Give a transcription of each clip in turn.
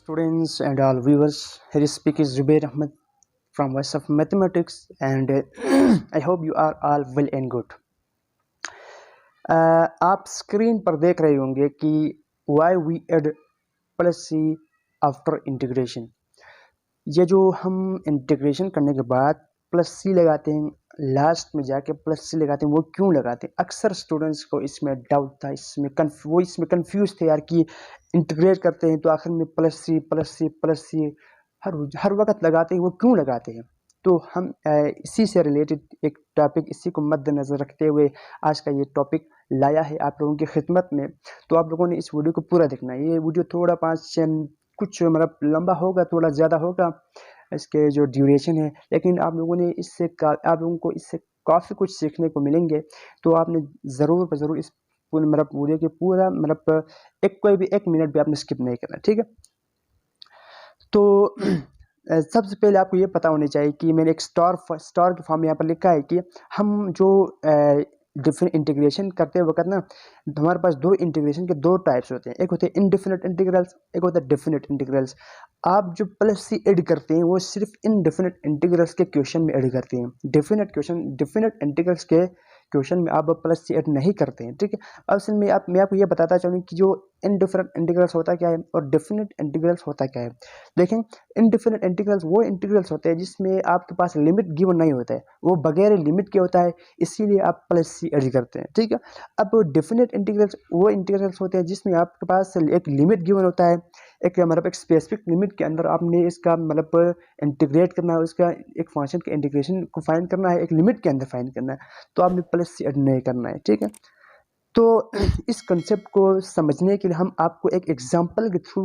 students and all viewers. Here speakers Zubair Ahmed from Voice of Mathematics, and I hope you are all well and good. आप screen पर देख रहे होंगे कि why we add plus c after integration. ये जो हम integration करने के बाद प्लस सी लगाते हैं, लास्ट में जाके प्लस सी लगाते हैं, वो क्यों लगाते हैं? अक्सर स्टूडेंट्स को इसमें डाउट था, वो इसमें कंफ्यूज थे यार कि इंटीग्रेट करते हैं तो आखिर में plus C plus C plus C हर वक्त लगाते हैं, वो क्यों लगाते हैं? तो हम इसी से रिलेटेड एक टॉपिक, इसी को मद्देनज़र रखते हुए आज का ये टॉपिक लाया है आप लोगों की खिदमत में। तो आप लोगों ने इस वीडियो को पूरा देखना है। ये वीडियो थोड़ा 5 कुछ मतलब लंबा होगा, थोड़ा ज़्यादा होगा इसके जो ड्यूरेशन है, लेकिन आप लोगों को इससे काफ़ी कुछ सीखने को मिलेंगे। तो आपने ज़रूर इस पूरे मतलब वीडियो के पूरा मतलब कोई भी 1 मिनट भी आपने स्किप नहीं करना, ठीक है? तो सबसे पहले आपको ये पता होनी चाहिए कि मैंने एक स्टार की फॉर्म यहाँ पर लिखा है कि हम जो डिफरेंट इंटीग्रेशन करते वक्त ना, हमारे पास 2 इंटीग्रेशन के 2 टाइप्स होते हैं। एक होते हैं इनडेफिनिट इंटीग्रल्स, एक होता है डेफिनिट इंटीग्रल्स। आप जो प्लस सी ऐड करते हैं वो सिर्फ इनडेफिनिट इंटीग्रल्स के क्वेश्चन में ऐड करते हैं। डेफिनिट इंटीग्रल्स के क्वेश्चन में आप प्लस सी ऐड नहीं करते हैं, ठीक है? असल में मैं आपको ये बताता चलूँ कि जो इनडेफिनिट इंटीग्रल्स होता क्या है और डेफिनिट इंटीग्रल्स होता क्या है। देखें, इनडेफिनिट इंटीग्रल्स वो इंटीग्रल्स होते हैं जिसमें आपके पास लिमिट गिवन नहीं होता है, वो बगैर लिमिट के होता है, इसीलिए आप प्लस सी ऐड करते हैं, ठीक है? अब डेफिनेट इंटीग्रल्स वो इंटीग्रल्स होते हैं जिसमें आपके पास एक लिमिट गिवन होता है, एक स्पेसिफिक लिमिट के अंदर आपने इसका मतलब इंटीग्रेट करना है, उसका एक फंक्शन के इंटीग्रेशन को फाइंड करना है, एक लिमिट के अंदर फाइंड करना है, तो आपने प्लस सी ऐड नहीं करना है, ठीक है? तो इस कंसेप्ट को समझने के लिए हम आपको एक एग्जांपल के थ्रू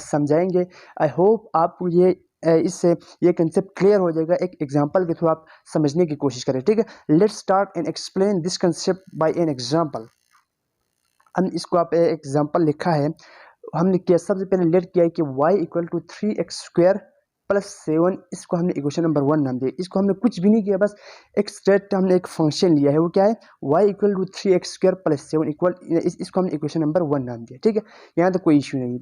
समझाएंगे। आई होप आपको इससे ये कंसेप्ट क्लियर हो जाएगा। एक एग्जांपल के थ्रू आप समझने की कोशिश करें, ठीक है? Let's start and explain this concept by an example. हम इसको आप एग्जांपल लिखा है, हमने किया सबसे पहले लेट किया है कि y equal to 3x² plus 7, इसको हमने इक्वेशन नंबर 1 नाम दिया। इसको हमने कुछ भी नहीं किया, बस एक स्ट्रेट हमने एक फंक्शन लिया है, वो क्या है? y equal to 3x² plus 7 equal, इसको हमने इक्वेशन नंबर 1 नाम दिया, ठीक है? यहाँ तो कोई इश्यू नहीं।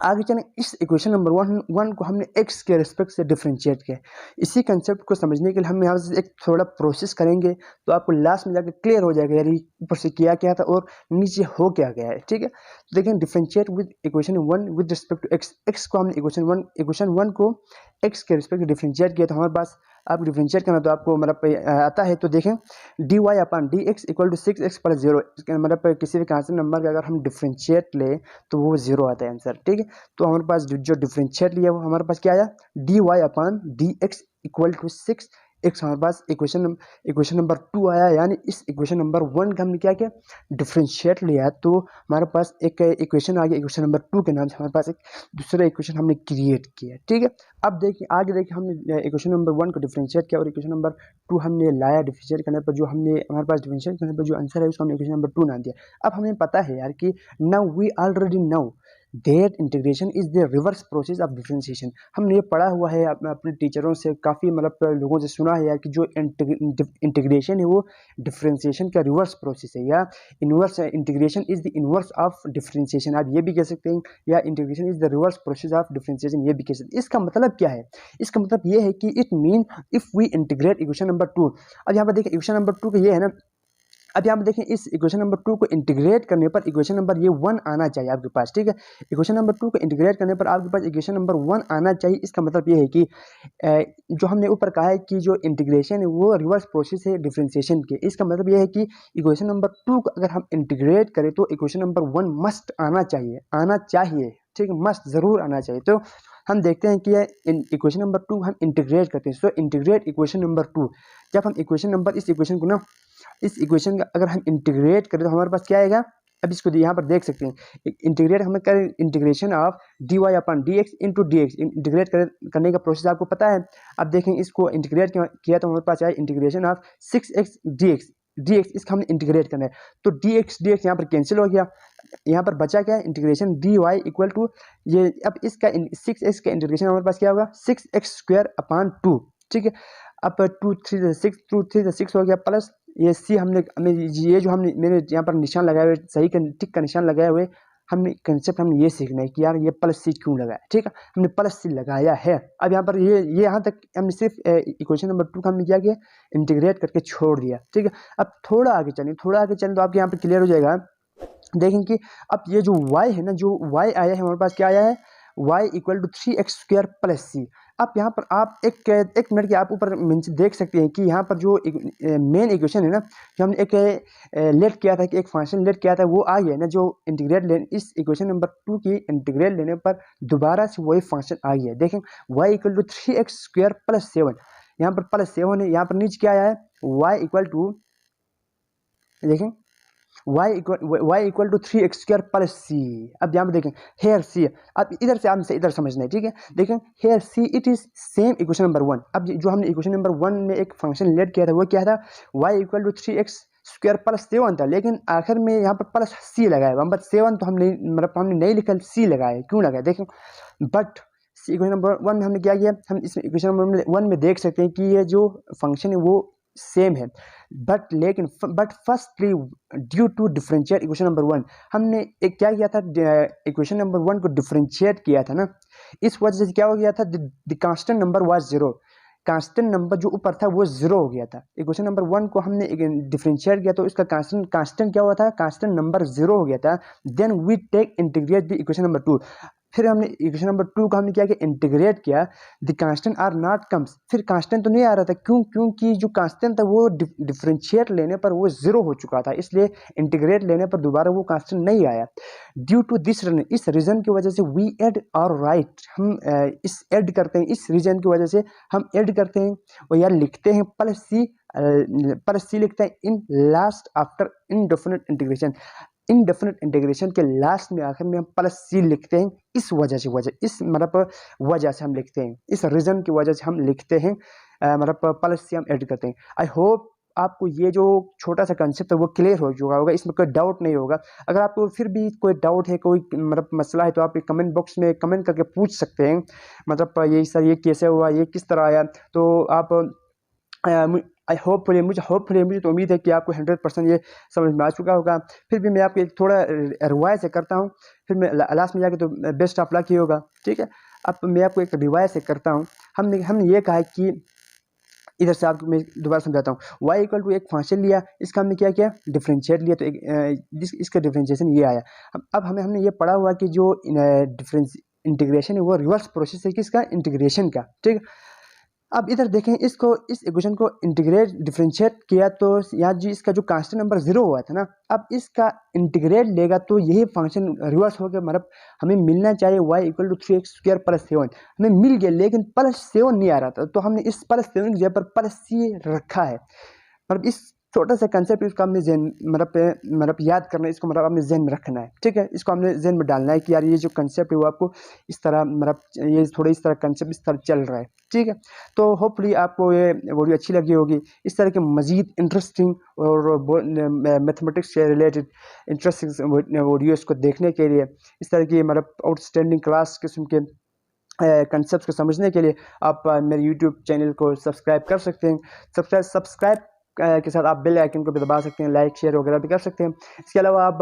आगे चलें, इस इक्वेशन नंबर 1 को हमने x के रिस्पेक्ट से डिफरेंशिएट किया। इसी कंसेप्ट को समझने के लिए हम यहाँ से एक थोड़ा प्रोसेस करेंगे, तो आपको लास्ट में जाकर क्लियर हो जाएगा यार ऊपर से किया क्या था और नीचे हो क्या गया है, ठीक है? तो देखें, differentiate with equation 1 with respect to x को हमने इक्वेशन 1 को x के रिस्पेक्ट डिफरेंशिएट किया, तो हमारे पास आप डिफरेंशिएट करना तो आपको मतलब आता है। तो देखें, dy upon dx equal to 6x plus 0, मतलब किसी भी कांस्टेंट नंबर का अगर हम डिफरेंशिएट लें तो वो 0 आता है आंसर, ठीक है? तो हमारे पास जो डिफरेंशिएट लिया वो हमारे पास क्या आया? dy upon dx equal to 6x, हमारे पास इक्वेशन नंबर 2 आया। यानी इस इक्वेशन नंबर 1 का हमने क्या किया? डिफरेंशिएट लिया, तो हमारे पास एक इक्वेशन आ गया इक्वेशन नंबर 2 के नाम से। हमारे पास एक दूसरा इक्वेशन हमने क्रिएट किया, ठीक है? अब देखिए आगे हमने इक्वेशन नंबर 1 को डिफरेंशिएट किया और इक्वेशन नंबर 2 हमने लाया। डिफरेंशिएट करने पर जो हमारे पास डिफरेंशिएट करने पर जो आंसर है उसको हमने इक्वेशन नंबर 2 नाम दिया। अब हमें पता है यार कि now we already know that integration is the reverse process of differentiation. हमने ये पढ़ा हुआ है अपने टीचरों से, काफ़ी मतलब लोगों से सुना है यार कि जो इंटीग्रेशन है वो डिफरेंशिएशन का रिवर्स प्रोसेस है, या inverse integration is the inverse of differentiation, आप ये भी कह सकते हैं, या integration is the reverse process of differentiation, ये भी कह सकते हैं। इसका मतलब क्या है? इसका मतलब ये है कि it mean if we integrate equation number 2। अब यहाँ पर देखिए इक्वेशन नंबर 2 का ये है ना, अब यहाँ पर देखें इस इक्वेशन नंबर 2 को इंटीग्रेट करने पर इक्वेशन नंबर ये 1 आना चाहिए आपके पास, ठीक है? इक्वेशन नंबर 2 को इंटीग्रेट करने पर आपके पास इक्वेशन नंबर 1 आना चाहिए। इसका मतलब ये है कि जो हमने ऊपर कहा है कि जो इंटीग्रेशन है वो रिवर्स प्रोसेस है डिफरेंशिएशन के। इसका मतलब ये है कि इक्वेशन नंबर 2 को अगर हम इंटीग्रेट करें तो इक्वेशन नंबर 1 मस्ट आना चाहिए, ठीक है? मस्ट ज़रूर आना चाहिए। तो हम देखते हैं कि इक्वेशन नंबर 2 हम इंटीग्रेट करते हैं। सो इंटीग्रेट इक्वेशन नंबर 2, जब हम इस इक्वेशन का अगर हम इंटीग्रेट करें तो हमारे पास क्या आएगा? अब इसको यहाँ पर देख सकते हैं, इंटीग्रेट हमें करें integration of dy upon dx into dx। Integrate करने का प्रोसेस आपको पता है। अब देखें, इसको इंटीग्रेट किया तो हमारे पास आया इंटीग्रेशन ऑफ 6x dx, इसका हमने इंटीग्रेट करना है, तो dx यहाँ पर कैंसिल हो गया। यहाँ पर बचा क्या है? इंटीग्रेशन dy इक्वल टू ये, अब इसका 6x का इंटीग्रेशन हमारे पास क्या होगा? 6x² अपॉन 2, ठीक है? अब 2 3 6 हो गया, प्लस ये सी मैंने जो मैंने यहाँ पर निशान लगाया हुए, सही का टिक का निशान लगाए हुए, हमने कंसेप्ट हमने ये सीखना है कि यार ये प्लस सी क्यों लगा है, ठीक है, हमने प्लस सी लगाया है। अब यहाँ पर ये यहाँ तक हमने सिर्फ इक्वेशन नंबर 2 का हमने क्या किया, इंटीग्रेट करके छोड़ दिया, ठीक है। अब थोड़ा आगे चलें, तो आपके यहाँ पर क्लियर हो जाएगा। देखें कि अब ये जो y है ना, जो y आया है हमारे पास, क्या आया है, y equal to 3x² plus C. अब यहाँ पर आप एक मिनट के आप ऊपर देख सकते हैं कि यहाँ पर जो मेन इक्वेशन है ना, जो हमने एक लेट किया था कि एक फंक्शन लेट किया था, वो आ गया है ना, जो इंटीग्रेट ले इस इक्वेशन नंबर 2 की इंटीग्रेट लेने पर दोबारा से वही फंक्शन आ गया है। देखें y equal to 3x² plus 7, यहाँ पर प्लस 7 है, यहाँ पर नीचे क्या आया है, y इक्वल टू, देखें y equal to 3x² plus C. अब यहाँ पे देखें हेयर सी, अब इधर से आपसे इधर समझना है, ठीक है। देखें here see it is same equation number 1। अब जो हमने इक्वेशन नंबर 1 में एक फंक्शन लेट किया था वो क्या था, y equal to 3x² plus 7 था, लेकिन आखिर में यहाँ पर प्लस सी लगाया, नंबर 7 तो हमने मतलब हमने नहीं लिखा, सी लगाया, क्यों लगाया, देखें। बट इक्वेशन नंबर 1 में हमने क्या किया, हम इस इक्वेशन नंबर 1 में देख सकते हैं कि ये जो फंक्शन है वो सेम है, but firstly due to differentiate equation number 1, हमने एक क्या किया था, इक्वेशन नंबर 1 को डिफरेंशिएट किया था ना, इस वजह से क्या हो गया था, the constant number was 0, constant number जो ऊपर था वो 0 हो गया था। इक्वेशन नंबर 1 को हमने डिफरेंशिएट किया तो इसका कांस्टेंट क्या हुआ था, कांस्टेंट नंबर 0 हो गया था। Then we take integrate the equation number 2, फिर हमने इक्वेशन नंबर 2 का हमने क्या किया, इंटीग्रेट किया, the constant are not comes, फिर कांस्टेंट तो नहीं आ रहा था, क्योंकि जो कांस्टेंट था वो डिफरेंशिएट लेने पर वो 0 हो चुका था, इसलिए इंटीग्रेट लेने पर दोबारा वो कांस्टेंट नहीं आया। ड्यू टू दिस रीजन, इस रीजन की वजह से वी एड और राइट, हम इस ऐड करते हैं, इस रीजन की वजह से हम ऐड करते हैं और यार लिखते हैं प्लस सी लिखते हैं in last after indefinite integration, indefinite integration के लास्ट में आखिर में हम प्लस सी लिखते हैं, इस वजह से हम लिखते हैं, इस रीजन की वजह से हम लिखते हैं, मतलब प्लस सी हम ऐड करते हैं। आई होप आपको ये जो छोटा सा कंसेप्ट है वो क्लियर हो चुका होगा, इसमें कोई डाउट नहीं होगा। अगर आपको फिर भी कोई डाउट है, कोई मतलब मसला है, तो आप कमेंट बॉक्स में कमेंट करके पूछ सकते हैं, मतलब ये सर ये कैसे हुआ, ये किस तरह आया, तो आप होपफुली मुझे तो उम्मीद है कि आपको 100% ये समझ में आ चुका होगा। फिर भी मैं आपको एक थोड़ा रिवाइज से करता हूँ, फिर मैं लास्ट में जाके तो बेस्ट ऑफ लक ही होगा, ठीक है। अब मैं आपको एक रिवाइज से करता हूँ। हमने ये कहा है कि इधर से आपको मैं दोबारा समझाता हूँ, y इक्वल टू एक फंक्शन लिया, इसका हमने क्या किया, डिफरेंशिएट लिया, तो इसका डिफरेंशिएशन ये आया। अब हमने ये पढ़ा हुआ कि जो डिफरेंस इंटीग्रेशन है वो रिवर्स प्रोसेस है किसका, इंटीग्रेशन का, ठीक है। अब इधर देखें, इस इक्वेशन को इंटीग्रेट डिफरेंशिएट किया तो यहाँ जी इसका जो कांस्टेंट नंबर 0 हुआ था ना, अब इसका इंटीग्रेट लेगा तो यही फंक्शन रिवर्स हो गया, मतलब हमें मिलना चाहिए y equal to 3x² plus 7, हमें मिल गया, लेकिन प्लस 7 नहीं आ रहा था, तो हमने इस प्लस 7 की जगह पर प्लस सी रखा है। मतलब इस छोटा सा कंसेप्ट इसको हमने जहन मतलब याद करना है, इसको मतलब अपने जहन में रखना है, ठीक है। इसको हमने जहन में डालना है कि यार ये जो कंसेप्ट है वो आपको इस तरह मतलब ये थोड़ा इस तरह कंसेप्ट इस तरह चल रहा है, ठीक है। तो होपफुली आपको ये वीडियो अच्छी लगी होगी। इस तरह के मज़ीद इंटरेस्टिंग और मैथमेटिक्स से रिलेटेड इंटरेस्टिंग वीडियोज़ को देखने के लिए, इस तरह की मतलब आउटस्टैंडिंग क्लास किस्म के कंसेप्ट को समझने के लिए आप मेरे यूट्यूब चैनल को सब्सक्राइब कर सकते हैं। सब्सक्राइब के साथ आप बेल आइकन को भी दबा सकते हैं, लाइक शेयर वगैरह भी कर सकते हैं। इसके अलावा आप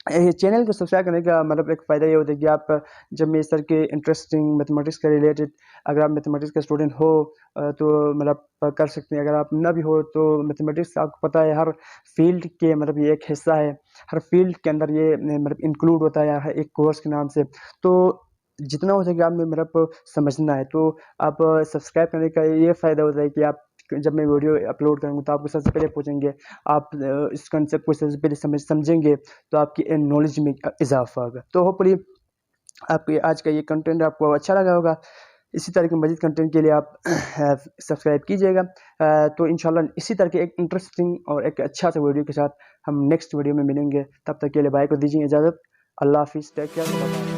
चैनल को सब्सक्राइब करने का मतलब एक फ़ायदा ये होता है कि आप जब मैं इस तरह के इंटरेस्टिंग मैथमेटिक्स के रिलेटेड, अगर आप मैथमेटिक्स का स्टूडेंट हो तो मतलब कर सकते हैं, अगर आप ना भी हो तो मैथमेटिक्स आपको पता है हर फील्ड के मतलब ये एक हिस्सा है, हर फील्ड के अंदर ये मतलब इंक्लूड होता है एक कोर्स के नाम से। तो जितना हो सके आप में मतलब समझना है, तो आप सब्सक्राइब करने का ये फ़ायदा होता है कि आप जब मैं वीडियो अपलोड करूँगा तो आपको सबसे पहले पहुँचेंगे, आप इस कंसेप्ट को सबसे पहले समझेंगे, तो आपकी नॉलेज में इजाफा होगा। तो होपफुली आपके आज का ये कंटेंट आपको अच्छा लगा होगा। इसी तरह के मज़ीद कंटेंट के लिए आप सब्सक्राइब कीजिएगा। तो इंशाल्लाह इसी तरह के एक इंटरेस्टिंग और एक अच्छा सा वीडियो के साथ हम नेक्स्ट वीडियो में मिलेंगे। तब तक के लिए भाई को दीजिए इजाज़त। अल्लाह हाफ़िज़, टेक केयर।